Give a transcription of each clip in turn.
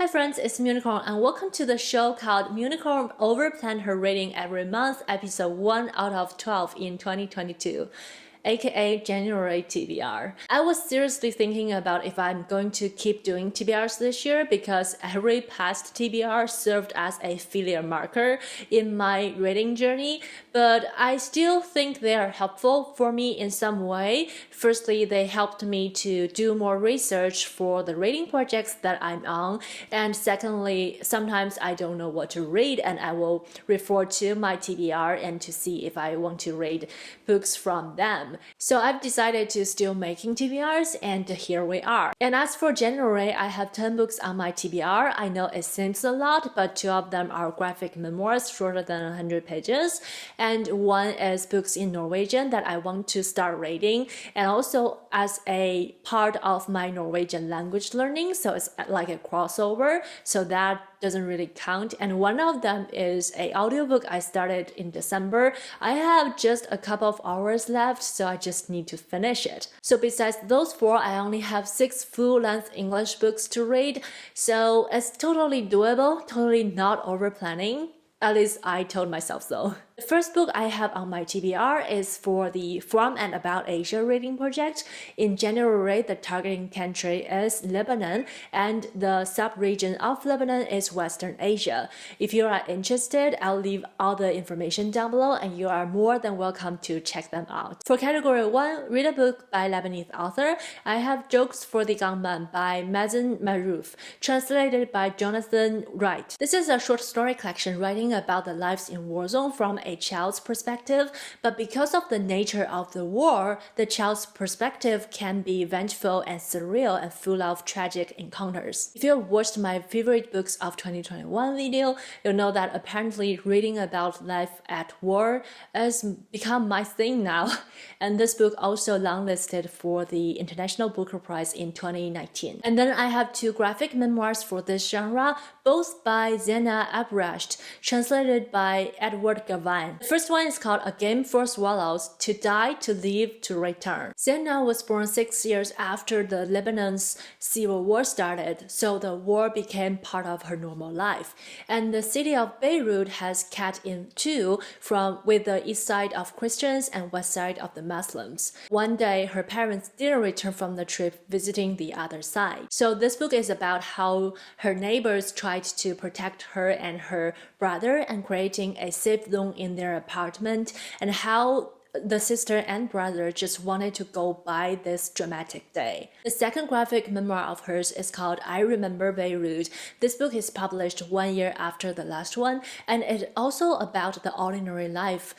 Hi friends, it's Unicorn and welcome to the show called Unicorn Overplanned Her Reading Every Month, episode 1 out of 12 in 2022. AKA January TBR. I was seriously thinking about if I'm going to keep doing TBRs this year because every past TBR served as a failure marker in my reading journey, but I still think they are helpful for me in some way. Firstly, they helped me to do more research for the reading projects that I'm on, and secondly, sometimes I don't know what to read and I will refer to my TBR and to see if I want to read books from them. So I've decided to still making TBRs and here we are. And as for January, I have 10 books on my TBR. I know it seems a lot, but 2 of them are graphic memoirs shorter than 100 pages. And 1 is books in Norwegian that I want to start reading. And also as a part of my Norwegian language learning. So it's like a crossover. So that doesn't really count. And 1 of them is an audiobook I started in December. I have just a couple of hours left, so I just need to finish it. So besides those 4, I only have 6 full-length English books to read. So it's totally doable, totally not over planning. At least I told myself so. The first book I have on my TBR is for the From and About Asia reading project. In January, the targeting country is Lebanon, and the sub-region of Lebanon is Western Asia. If you are interested, I'll leave all the information down below, and you are more than welcome to check them out. For category 1, read a book by Lebanese author. I have Jokes for the Gunman by Mazen Marouf, translated by Jonathan Wright. This is a short story collection writing about the lives in war zone from a child's perspective, but because of the nature of the war, the child's perspective can be vengeful and surreal and full of tragic encounters. If you have watched my favorite books of 2021 video, you'll know that apparently reading about life at war has become my thing now. And this book also longlisted for the International Booker Prize in 2019. And then I have 2 graphic memoirs for this genre, both by Zena Abrasht, translated by Edward Gavin. The first one is called A Game for Swallows, To Die, To Live, To Return. Zena was born 6 years after the Lebanon's civil war started, so the war became part of her normal life. And the city of Beirut has cut in two with the east side of Christians and west side of the Muslims. One day, her parents didn't return from the trip visiting the other side. So this book is about how her neighbors tried to protect her and her brother and creating a safe zone in their apartment, and how the sister and brother just wanted to go by this dramatic day. The second graphic memoir of hers is called I Remember Beirut. This book is published 1 year after the last one, and it's also about the ordinary life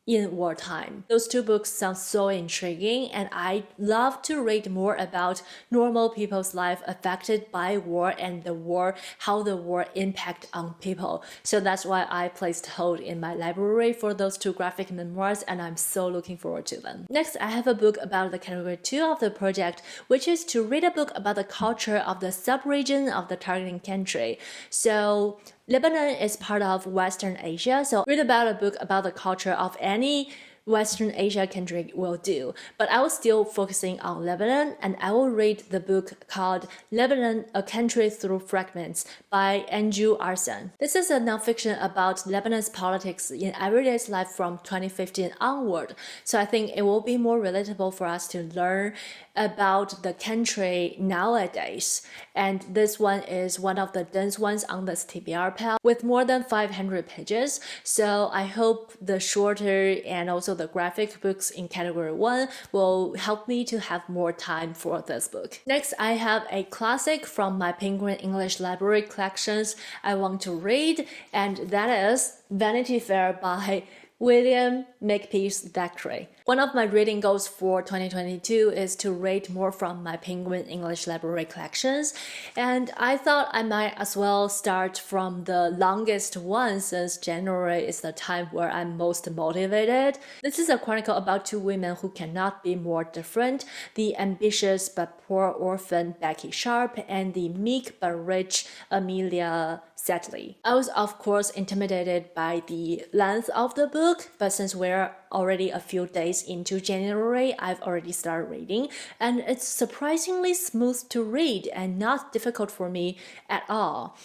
in wartime. Those 2 books sound so intriguing, and I love to read more about normal people's life affected by war and the war, how the war impact on people. So that's why I placed hold in my library for those 2 graphic memoirs, and I'm so looking forward to them. Next, I have a book about the category 2 of the project, which is to read a book about the culture of the sub-region of the targeting country. So Lebanon is part of Western Asia, so read about a book about the culture of any Western Asia country will do. But I was still focusing on Lebanon, and I will read the book called Lebanon, A Country Through Fragments by Andrew Arson. This is a nonfiction about Lebanon's politics in everyday life from 2015 onward. So I think it will be more relatable for us to learn about the country nowadays. And this one is one of the dense ones on this TBR pile with more than 500 pages. So I hope the shorter and also the graphic books in category 1 will help me to have more time for this book. Next, I have a classic from my Penguin English Library collections I want to read, and that is Vanity Fair by William Makepeace Thackeray. One of my reading goals for 2022 is to read more from my Penguin English Library collections, and I thought I might as well start from the longest one since January is the time where I'm most motivated. This is a chronicle about 2 women who cannot be more different, the ambitious but poor orphan Becky Sharp and the meek but rich Amelia Sedley. I was of course intimidated by the length of the book, but since we're already a few days into January. I've already started reading, and it's surprisingly smooth to read and not difficult for me at all.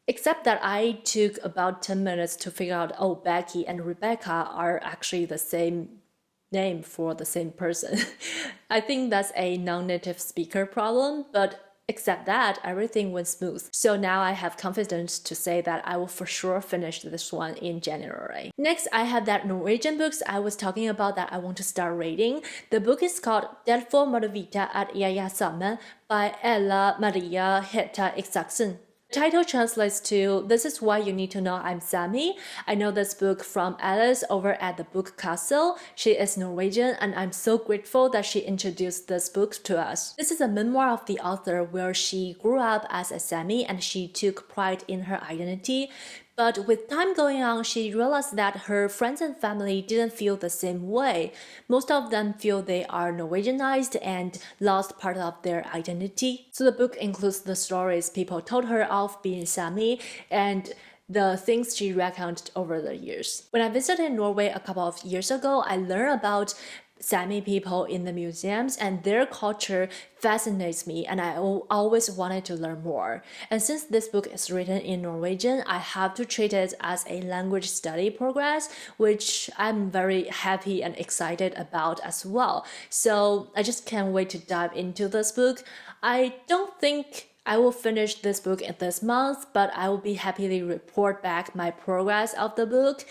Except that I took about 10 minutes to figure out, oh, Becky and Rebecca are actually the same name for the same person. I think that's a non-native speaker problem, but except that, everything went smooth. So now I have confidence to say that I will for sure finish this one in January. Next, I have that Norwegian books I was talking about that I want to start reading. The book is called Derfor må du vite at jeg er sammen by Ella Maria Hetta Isaksson. The title translates to, This is why you need to know I'm Sami. I know this book from Alice over at the Book Castle. She is Norwegian, and I'm so grateful that she introduced this book to us. This is a memoir of the author where she grew up as a Sami and she took pride in her identity. But with time going on, she realized that her friends and family didn't feel the same way. Most of them feel they are Norwegianized and lost part of their identity. So the book includes the stories people told her of being Sami and the things she recounted over the years. When I visited Norway a couple of years ago, I learned about Sami people in the museums, and their culture fascinates me, and I always wanted to learn more. And since this book is written in Norwegian, I have to treat it as a language study progress, which I'm very happy and excited about as well. So I just can't wait to dive into this book. I don't think I will finish this book in this month, but I will be happily report back my progress of the book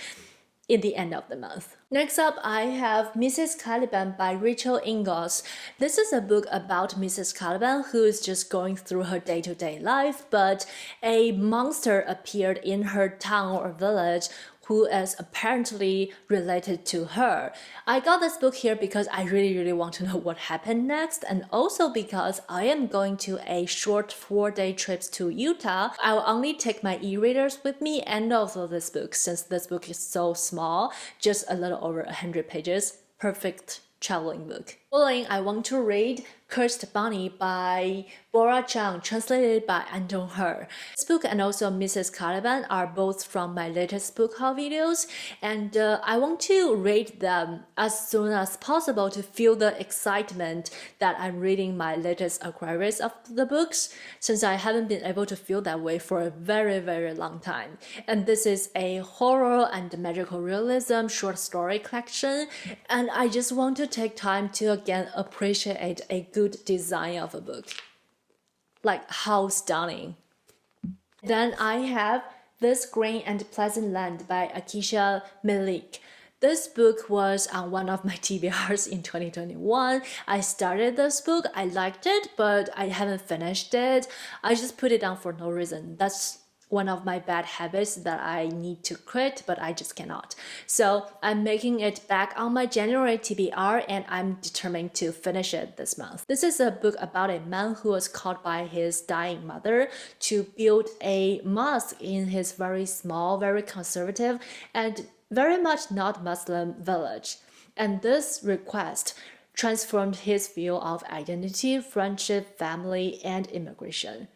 in the end of the month. Next up, I have Mrs. Caliban by Rachel Ingalls. This is a book about Mrs. Caliban who is just going through her day-to-day life, but a monster appeared in her town or village who is apparently related to her. I got this book here because I really want to know what happened next, and also because I am going to a short 4-day trip to Utah. I will only take my e-readers with me and also this book, since this book is so small, just a little over 100 pages. Perfect traveling book. Following, I want to read Cursed Bunny by Bora Chang, translated by Anton Her. This book and also Mrs. Caliban are both from my latest book haul videos, and I want to read them as soon as possible to feel the excitement that I'm reading my latest Aquarius of the books, since I haven't been able to feel that way for a very long time. And this is a horror and magical realism short story collection, and I just want to take time to again appreciate a good design of a book. Like how stunning. Then I have This Green and Pleasant Land by Akisha Malik. This book was on one of my TBRs in 2021. I started this book, I liked it, but I haven't finished it. I just put it down for no reason. That's one of my bad habits that I need to quit, but I just cannot. So I'm making it back on my January TBR, and I'm determined to finish it this month. This is a book about a man who was called by his dying mother to build a mosque in his very small, very conservative, and very much not Muslim village. And this request transformed his view of identity, friendship, family, and immigration.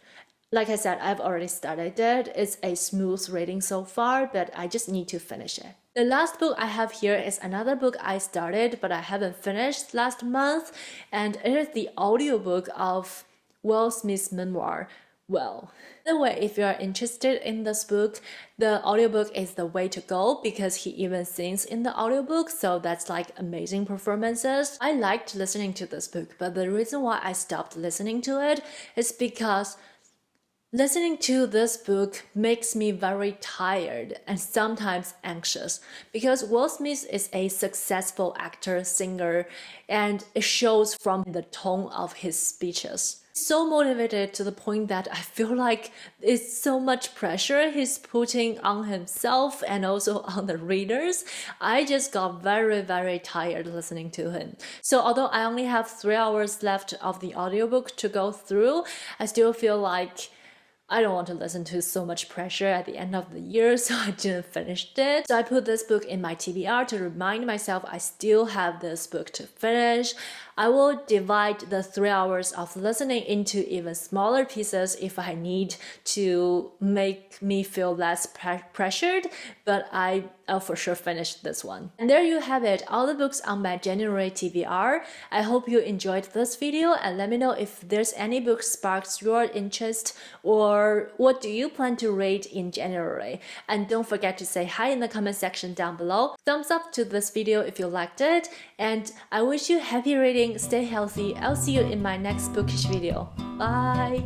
Like I said, I've already started it. It's a smooth reading so far, but I just need to finish it. The last book I have here is another book I started, but I haven't finished last month, and it is the audiobook of Will Smith's memoir, Well. Anyway, if you are interested in this book, the audiobook is the way to go because he even sings in the audiobook, so that's like amazing performances. I liked listening to this book, but the reason why I stopped listening to it is because listening to this book makes me very tired and sometimes anxious because Will Smith is a successful actor, singer, and it shows from the tone of his speeches. So motivated to the point that I feel like it's so much pressure he's putting on himself and also on the readers. I just got very tired listening to him. So although I only have 3 hours left of the audiobook to go through, I still feel like I don't want to listen to so much pressure at the end of the year, so I didn't finish it. So I put this book in my TBR to remind myself I still have this book to finish. I will divide the 3 hours of listening into even smaller pieces if I need to make me feel less pressured, but I I'll for sure finish this one. And there you have it, all the books on my January TBR. I hope you enjoyed this video, and let me know if there's any book sparks your interest, or what do you plan to read in January. And don't forget to say hi in the comment section down below. Thumbs up to this video if you liked it, and I wish you happy reading, stay healthy. I'll see you in my next bookish video. Bye!